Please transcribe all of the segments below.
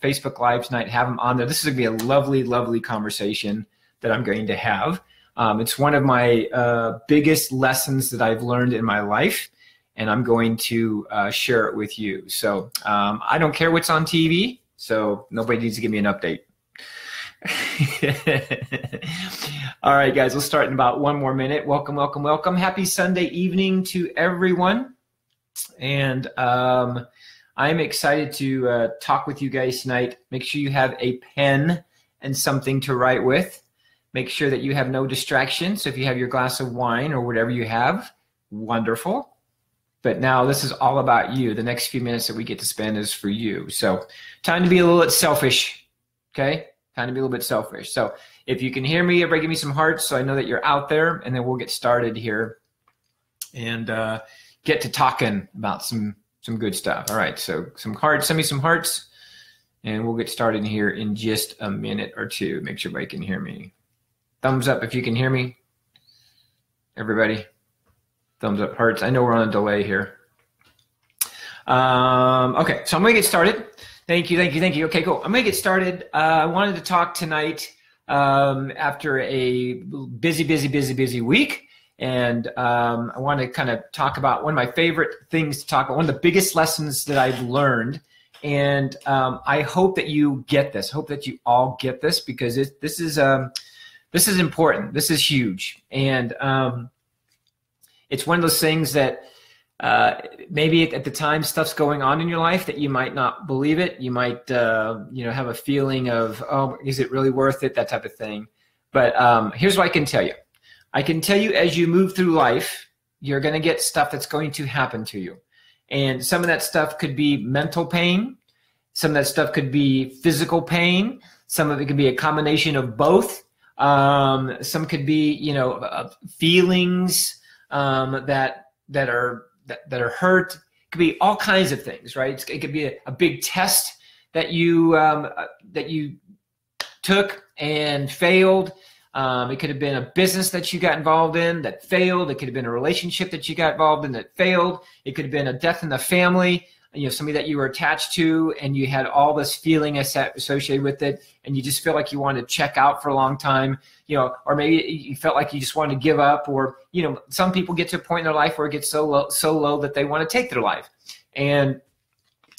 Facebook Live tonight, have them on there. This is going to be a lovely, lovely conversation that I'm going to have. It's one of my biggest lessons that I've learned in my life, and I'm going to share it with you. So I don't care what's on TV, so nobody needs to give me an update. All right, guys, we'll start in about 1 more minute. Welcome, welcome, welcome. Happy Sunday evening to everyone. And I'm excited to talk with you guys tonight. Make sure you have a pen and something to write with. Make sure that you have no distractions. So if you have your glass of wine or whatever you have, wonderful. But now this is all about you. The next few minutes that we get to spend is for you. So time to be a little bit selfish, okay? Time to be a little bit selfish. So if you can hear me, everybody give me some hearts so I know that you're out there, and then we'll get started here and get to talking about some good stuff. All right, so some hearts, send me some hearts, and we'll get started here in just a minute or two. Make sure everybody can hear me. Thumbs up if you can hear me. Everybody, thumbs up, hearts. I know we're on a delay here. Okay, so I'm going to get started. Thank you, thank you, thank you. Okay, cool. I'm going to get started. I wanted to talk tonight after a busy week. And I want to kind of talk about one of my favorite things to talk about, one of the biggest lessons that I've learned. And I hope that you get this. I hope that you all get this, because this is important. This is huge. And it's one of those things that maybe at the time stuff's going on in your life that you might not believe it. You might have a feeling of, oh, is it really worth it? That type of thing. But here's what I can tell you. I can tell you, as you move through life, you're going to get stuff that's going to happen to you. And some of that stuff could be mental pain. Some of that stuff could be physical pain. Some of it could be a combination of both. Some could be, feelings that are hurt. It could be all kinds of things, right? It could be a big test that you took and failed. It could have been a business that you got involved in that failed. It could have been a relationship that you got involved in that failed. It could have been a death in the family, somebody that you were attached to, and you had all this feeling associated with it, and you just feel like you wanted to check out for a long time, or maybe you felt like you just wanted to give up, or, some people get to a point in their life where it gets so low that they want to take their life. And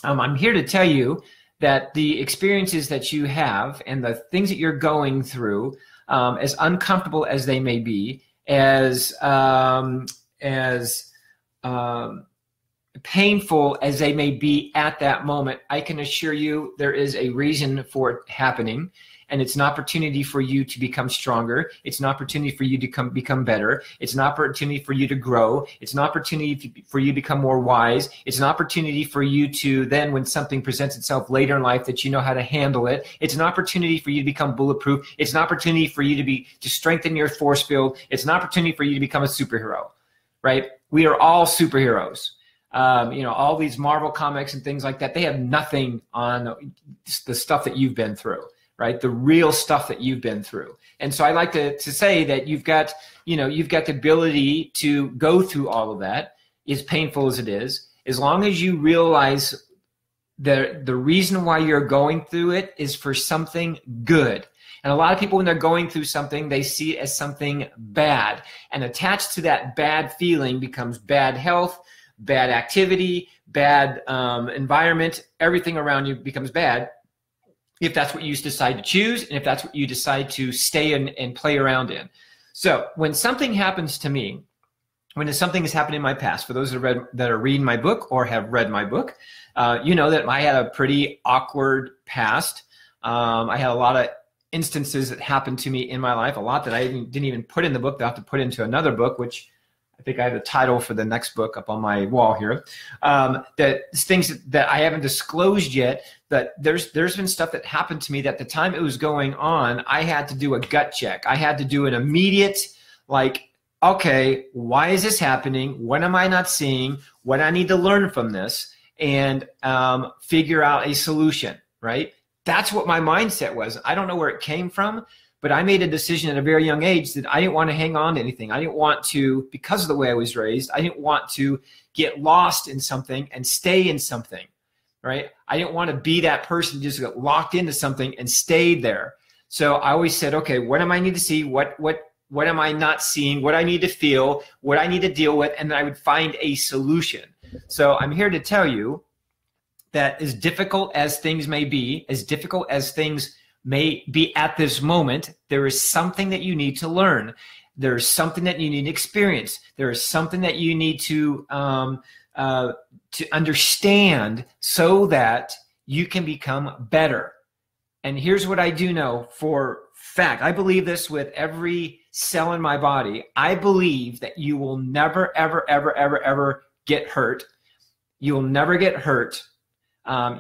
I'm here to tell you that the experiences that you have and the things that you're going through, as uncomfortable as they may be, as painful as they may be at that moment, I can assure you there is a reason for it happening, and it's an opportunity for you to become stronger. It's an opportunity for you to become better. It's an opportunity for you to grow. It's an opportunity for you to become more wise. It's an opportunity for you to then, when something presents itself later in life, that you know how to handle it. It's an opportunity for you to become bulletproof. It's an opportunity for you to strengthen your force field. It's an opportunity for you to become a superhero, right? We are all superheroes. All these Marvel comics and things like that, they have nothing on the stuff that you've been through, right? The real stuff that you've been through. And so I like to say that you've got the ability to go through all of that, as painful as it is, as long as you realize the reason why you're going through it is for something good. And a lot of people, when they're going through something, they see it as something bad. And attached to that bad feeling becomes bad health, bad activity, bad environment. Everything around you becomes bad if that's what you decide to choose, and if that's what you decide to stay in and play around in. So when something happens to me, when something has happened in my past, for those that are reading my book or have read my book, you know that I had a pretty awkward past. I had a lot of instances that happened to me in my life, a lot that I didn't even put in the book that I have to put into another book, which I think I have the title for the next book up on my wall here. That things that I haven't disclosed yet, that there's been stuff that happened to me that at the time it was going on, I had to do a gut check. I had to do an immediate, okay, why is this happening? What am I not seeing? What I need to learn from this, and figure out a solution, right? That's what my mindset was. I don't know where it came from, but I made a decision at a very young age that I didn't want to hang on to anything. I didn't want to, because of the way I was raised, I didn't want to get lost in something and stay in something. right? I didn't want to be that person who just got locked into something and stayed there. So I always said, okay, what am I need to see? What am I not seeing? What I need to feel? What I need to deal with? And then I would find a solution. So I'm here to tell you that as difficult as things may be, as difficult as things may be at this moment, there is something that you need to learn. There's something that you need to experience. There is something that you need to understand so that you can become better. And here's what I do know for fact. I believe this with every cell in my body. I believe that you will never, ever, ever, ever, ever get hurt. You will never get hurt.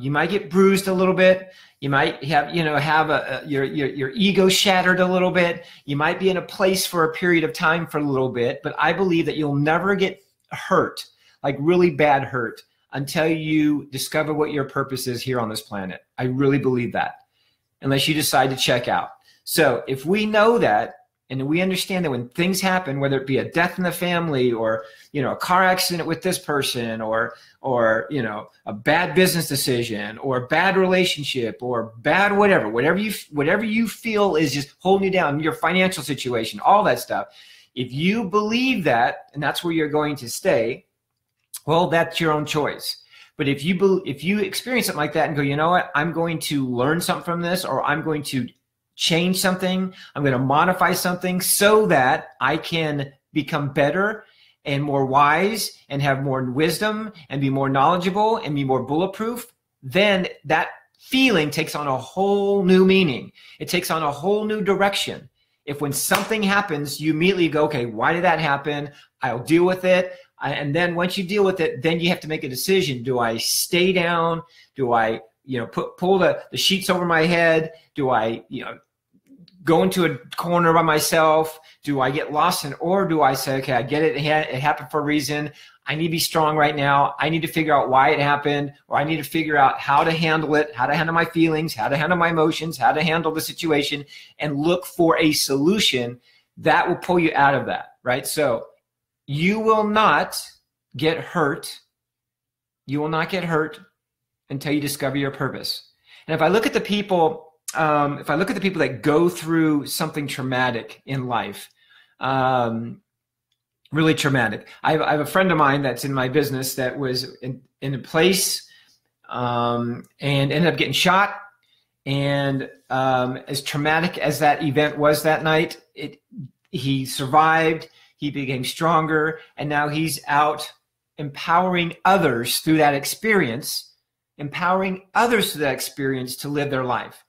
You might get bruised a little bit. You might have your ego shattered a little bit. You might be in a place for a period of time for a little bit, but I believe that you'll never get hurt, like really bad hurt, until you discover what your purpose is here on this planet. I really believe that, unless you decide to check out. So if we know that, and we understand that when things happen, whether it be a death in the family or, a car accident with this person or a bad business decision or a bad relationship or bad whatever you feel is just holding you down, your financial situation, all that stuff. If you believe that, and that's where you're going to stay, well, that's your own choice. But if you experience something like that and go, you know what, I'm going to learn something from this, or I'm going to change something, I'm going to modify something so that I can become better and more wise and have more wisdom and be more knowledgeable and be more bulletproof, then that feeling takes on a whole new meaning. It takes on a whole new direction. If when something happens, you immediately go, okay, why did that happen? I'll deal with it. And then once you deal with it, then you have to make a decision. Do I stay down? Do I, pull the sheets over my head? Do I, go into a corner by myself? Do I get lost in, or do I say, okay, I get it. It happened for a reason. I need to be strong right now. I need to figure out why it happened, or I need to figure out how to handle it, how to handle my feelings, how to handle my emotions, how to handle the situation, and look for a solution that will pull you out of that, right? So you will not get hurt. You will not get hurt until you discover your purpose. And if I look at the people that go through something traumatic in life, really traumatic. I have a friend of mine that's in my business that was in a place and ended up getting shot. And as traumatic as that event was that night, he survived. He became stronger, and now he's out empowering others through that experience, to live their life.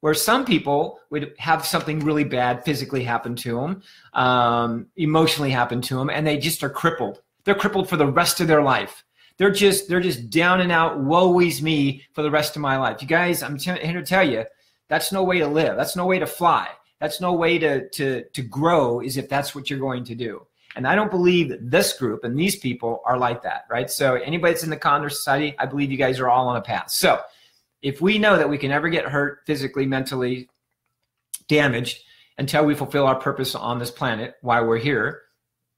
Where some people would have something really bad physically happen to them, emotionally happen to them, and they just are crippled. They're crippled for the rest of their life. They're just down and out, woe is me for the rest of my life. You guys, I'm here to tell you, that's no way to live. That's no way to fly. That's no way to grow, is if that's what you're going to do. And I don't believe that this group and these people are like that, right? So anybody that's in the Condor Society, I believe you guys are all on a path. So if we know that we can never get hurt, physically, mentally damaged, until we fulfill our purpose on this planet while we're here,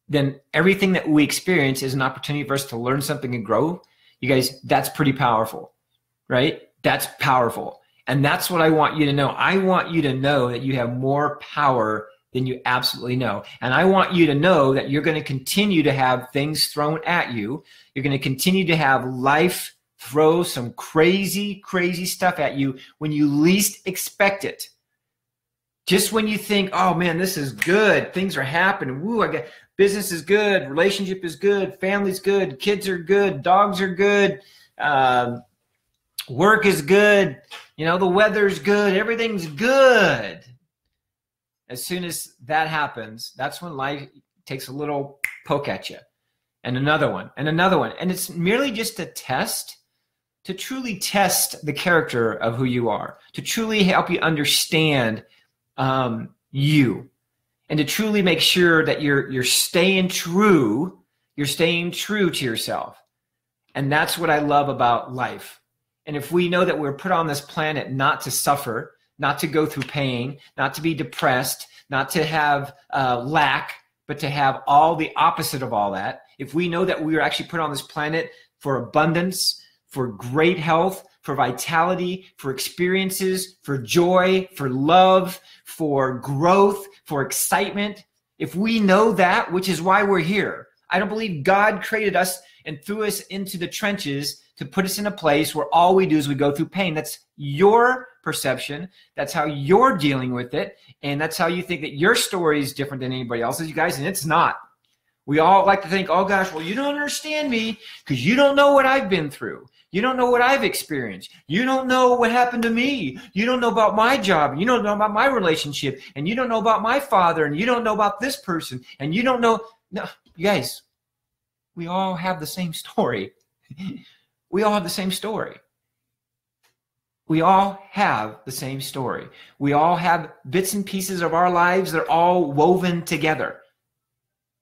then everything that we experience is an opportunity for us to learn something and grow. You guys, that's pretty powerful, right? That's powerful. And that's what I want you to know. I want you to know that you have more power than you absolutely know. And I want you to know that you're going to continue to have things thrown at you. You're going to continue to have life throw some crazy, crazy stuff at you when you least expect it. Just when you think, oh man, this is good. Things are happening. Woo, business is good. Relationship is good. Family's good. Kids are good. Dogs are good. Work is good. The weather's good. Everything's good. As soon as that happens, that's when life takes a little poke at you. And another one, and another one. And it's merely just a test, to truly test the character of who you are, to truly help you understand you, and to truly make sure that you're staying true to yourself. And that's what I love about life. And if we know that we're put on this planet not to suffer, not to go through pain, not to be depressed, not to have lack, but to have all the opposite of all that, if we know that we are actually put on this planet for abundance, for great health, for vitality, for experiences, for joy, for love, for growth, for excitement. If we know that, which is why we're here, I don't believe God created us and threw us into the trenches to put us in a place where all we do is we go through pain. That's your perception. That's how you're dealing with it. And that's how you think that your story is different than anybody else's, you guys, and it's not. We all like to think, oh gosh, well, you don't understand me because you don't know what I've been through. You don't know what I've experienced. You don't know what happened to me. You don't know about my job. You don't know about my relationship. And you don't know about my father. And you don't know about this person. And you don't know. No, you guys, we all have the same story. We all have the same story. We all have the same story. We all have bits and pieces of our lives. They're all woven together.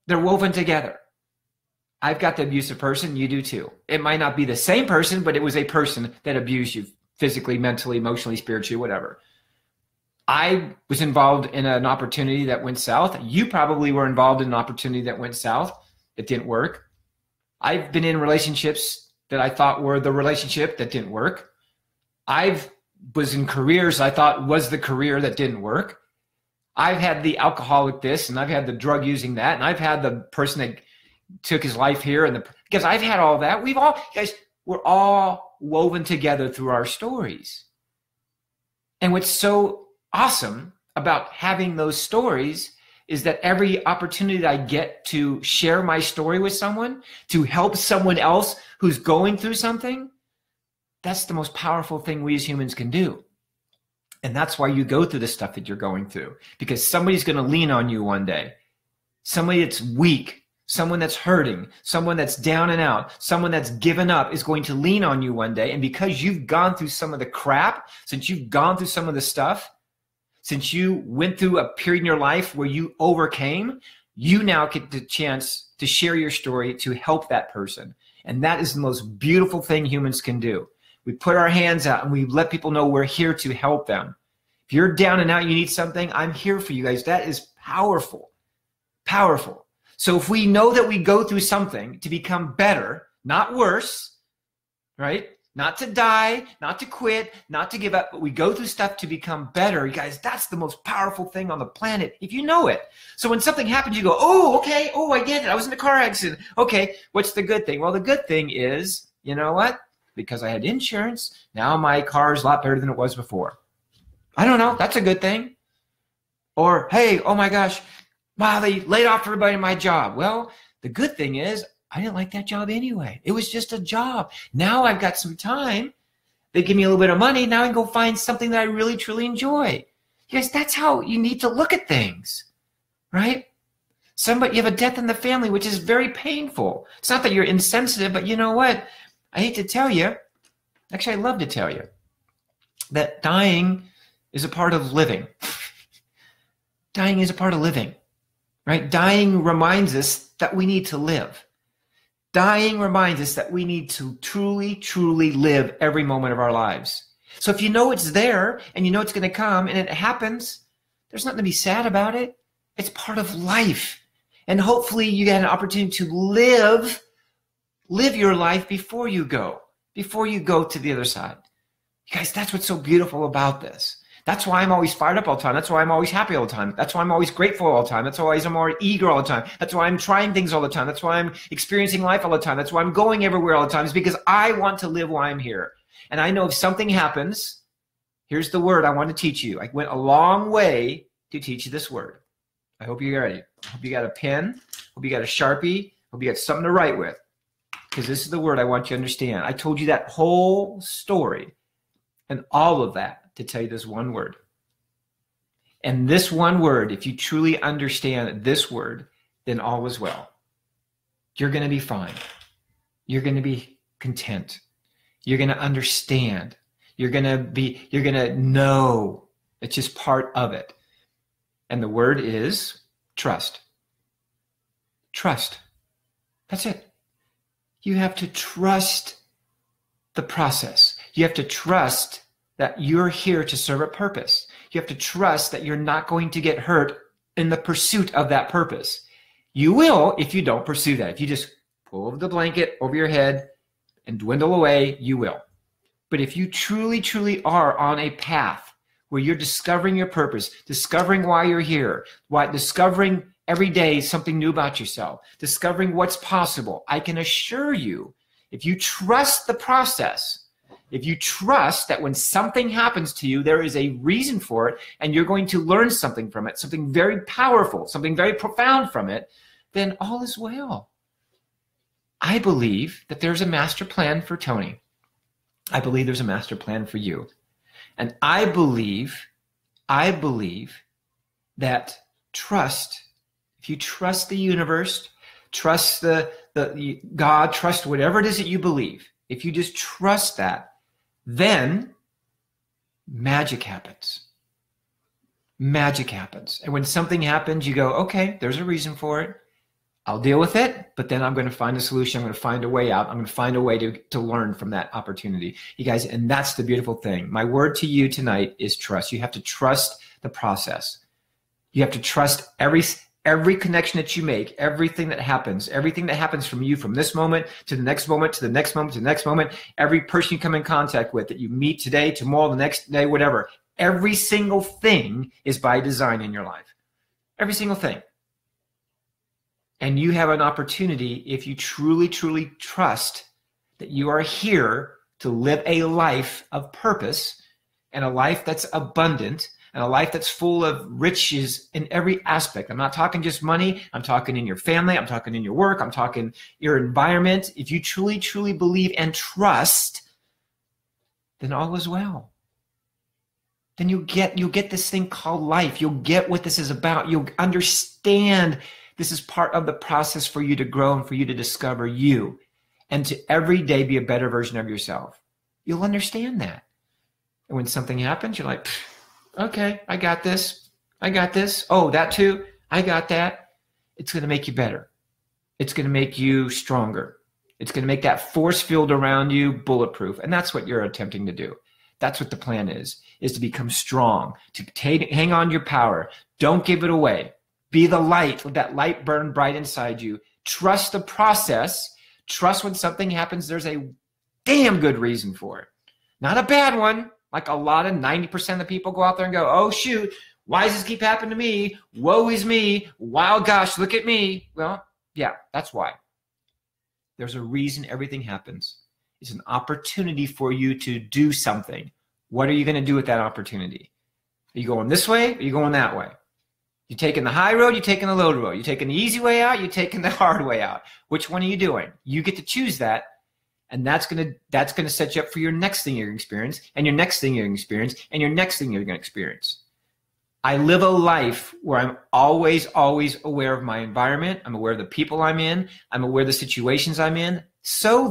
They're woven together. I've got the abusive person. You do too. It might not be the same person, but it was a person that abused you physically, mentally, emotionally, spiritually, whatever. I was involved in an opportunity that went south. You probably were involved in an opportunity that went south. It didn't work. I've been in relationships that I thought were the relationship that didn't work. I was in careers I thought was the career that didn't work. I've had the alcoholic this, and I've had the drug using that, and I've had the person that took his life here, and because I've had all that. We've all, guys, we're all woven together through our stories. And what's so awesome about having those stories is that every opportunity that I get to share my story with someone, to help someone else who's going through something, that's the most powerful thing we as humans can do. And that's why you go through the stuff that you're going through, because somebody's going to lean on you one day. Somebody that's weak, someone that's hurting, someone that's down and out, someone that's given up is going to lean on you one day. And because you've gone through some of the crap, since you've gone through some of the stuff, since you went through a period in your life where you overcame, you now get the chance to share your story to help that person. And that is the most beautiful thing humans can do. We put our hands out and we let people know we're here to help them. If you're down and out, you need something, I'm here for you guys. That is powerful, powerful. So if we know that we go through something to become better, not worse, right? Not to die, not to quit, not to give up, but we go through stuff to become better. You guys, that's the most powerful thing on the planet, if you know it. So when something happens, you go, oh, okay, oh, I get it. I was in a car accident. Okay, what's the good thing? Well, the good thing is, you know what? Because I had insurance, now my car is a lot better than it was before. I don't know. That's a good thing. Or, hey, oh my gosh, wow, they laid off everybody in my job. Well, the good thing is I didn't like that job anyway. It was just a job. Now I've got some time. They give me a little bit of money. Now I can go find something that I really, truly enjoy. Yes, that's how you need to look at things, right? You have a death in the family, which is very painful. It's not that you're insensitive, but you know what? I hate to tell you, actually I love to tell you, that dying is a part of living. Dying is a part of living, right? Dying reminds us that we need to live. Dying reminds us that we need to truly, truly live every moment of our lives. So if you know it's there and you know it's going to come and it happens, there's nothing to be sad about it. It's part of life. And hopefully you get an opportunity to live your life before you go to the other side. You guys, that's what's so beautiful about this. That's why I'm always fired up all the time. That's why I'm always happy all the time. That's why I'm always grateful all the time. That's why I'm always eager all the time. That's why I'm trying things all the time. That's why I'm experiencing life all the time. That's why I'm going everywhere all the time. It's because I want to live while I'm here. And I know if something happens, here's the word I want to teach you. I went a long way to teach you this word. I hope you're ready. I hope you got a pen. Hope you got a Sharpie. Hope you got something to write with. Because this is the word I want you to understand. I told you that whole story and all of that to tell you this one word. And this one word, if you truly understand this word, then all is well. You're going to be fine. You're going to be content. You're going to understand. You're going to know. It's just part of it. And the word is trust. Trust. That's it. You have to trust the process. You have to trust that you're here to serve a purpose. You have to trust that you're not going to get hurt in the pursuit of that purpose. You will if you don't pursue that. If you just pull the blanket over your head and dwindle away, you will. But if you truly, truly are on a path where you're discovering your purpose, discovering why you're here, discovering every day something new about yourself, discovering what's possible, I can assure you, if you trust the process, if you trust that when something happens to you, there is a reason for it, and you're going to learn something from it, something very powerful, something very profound from it, then all is well. I believe that there's a master plan for Tony. I believe there's a master plan for you. And I believe that trust, if you trust the universe, trust the God, trust whatever it is that you believe, if you just trust that, then magic happens. Magic happens. And when something happens, you go, okay, there's a reason for it. I'll deal with it, but then I'm going to find a solution. I'm going to find a way out. I'm going to find a way to learn from that opportunity. You guys, and that's the beautiful thing. My word to you tonight is trust. You have to trust the process. You have to trust every connection that you make, everything that happens from you from this moment to the next moment, to the next moment, to the next moment, every person you come in contact with that you meet today, tomorrow, the next day, whatever, every single thing is by design in your life. Every single thing. And you have an opportunity, if you truly, truly trust that you are here to live a life of purpose and a life that's abundant and a life that's full of riches in every aspect. I'm not talking just money. I'm talking in your family. I'm talking in your work. I'm talking your environment. If you truly, truly believe and trust, then all is well. Then you'll get this thing called life. You'll get what this is about. You'll understand this is part of the process for you to grow and for you to discover you and to every day be a better version of yourself. You'll understand that. And when something happens, you're like, okay, I got this. I got this. Oh, that too. I got that. It's going to make you better. It's going to make you stronger. It's going to make that force field around you bulletproof. And that's what you're attempting to do. That's what the plan is to become strong, to hang on to your power. Don't give it away. Be the light. Let that light burn bright inside you. Trust the process. Trust when something happens, there's a damn good reason for it. Not a bad one. Like a lot of 90% of the people go out there and go, oh, shoot, why does this keep happening to me? Woe is me. Wow, gosh, look at me. Well, yeah, that's why. There's a reason everything happens. It's an opportunity for you to do something. What are you going to do with that opportunity? Are you going this way? Or are you going that way? You taking the high road? You taking the low road? You taking the easy way out? You taking the hard way out? Which one are you doing? You get to choose that. And that's gonna set you up for your next thing you're gonna experience, and your next thing you're gonna experience, and your next thing you're gonna experience. I live a life where I'm always, always aware of my environment. I'm aware of the people I'm in. I'm aware of the situations I'm in, so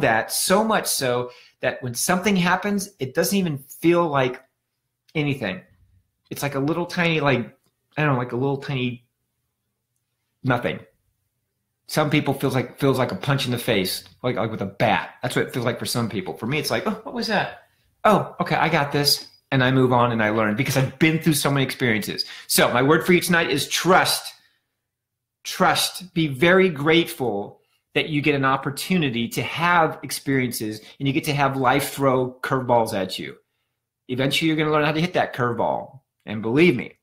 much so that when something happens, it doesn't even feel like anything. It's like a little tiny, like a little tiny nothing. Some people feels like a punch in the face, like with a bat. That's what it feels like for some people. For me, it's like, oh, what was that? Oh, okay, I got this. And I move on and I learn because I've been through so many experiences. So my word for you tonight is trust. Trust. Be very grateful that you get an opportunity to have experiences and you get to have life throw curveballs at you. Eventually, you're going to learn how to hit that curveball. And believe me,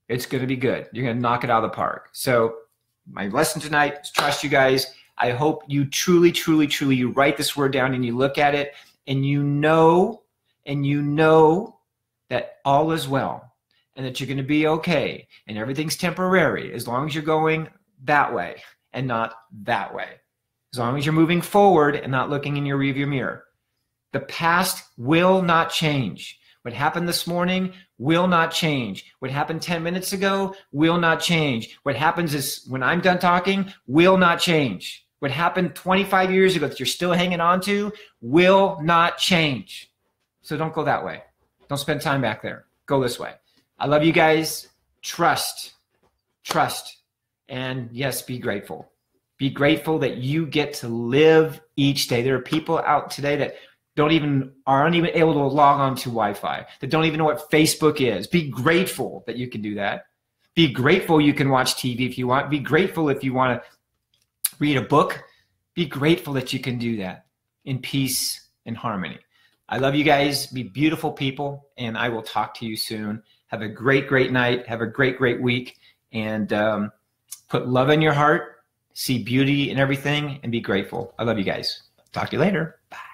it's going to be good. You're going to knock it out of the park. So my lesson tonight is trust, you guys. I hope you truly, truly, truly, you write this word down and you look at it and you know that all is well and that you're going to be okay and everything's temporary as long as you're going that way and not that way. As long as you're moving forward and not looking in your rearview mirror. The past will not change. What happened this morning will not change. What happened 10 minutes ago will not change. What happens is when I'm done talking will not change. What happened 25 years ago that you're still hanging on to will not change. So don't go that way. Don't spend time back there. Go this way. I love you guys. Trust. And yes, be grateful. Be grateful that you get to live each day. There are people out today that aren't even able to log on to Wi-Fi, that don't even know what Facebook is. Be grateful that you can do that. Be grateful you can watch TV if you want. Be grateful if you want to read a book. Be grateful that you can do that. in peace and harmony. I love you guys. Be beautiful people, and I will talk to you soon. Have a great, great night. Have a great, great week. And put love in your heart. See beauty in everything and be grateful. I love you guys. Talk to you later. Bye.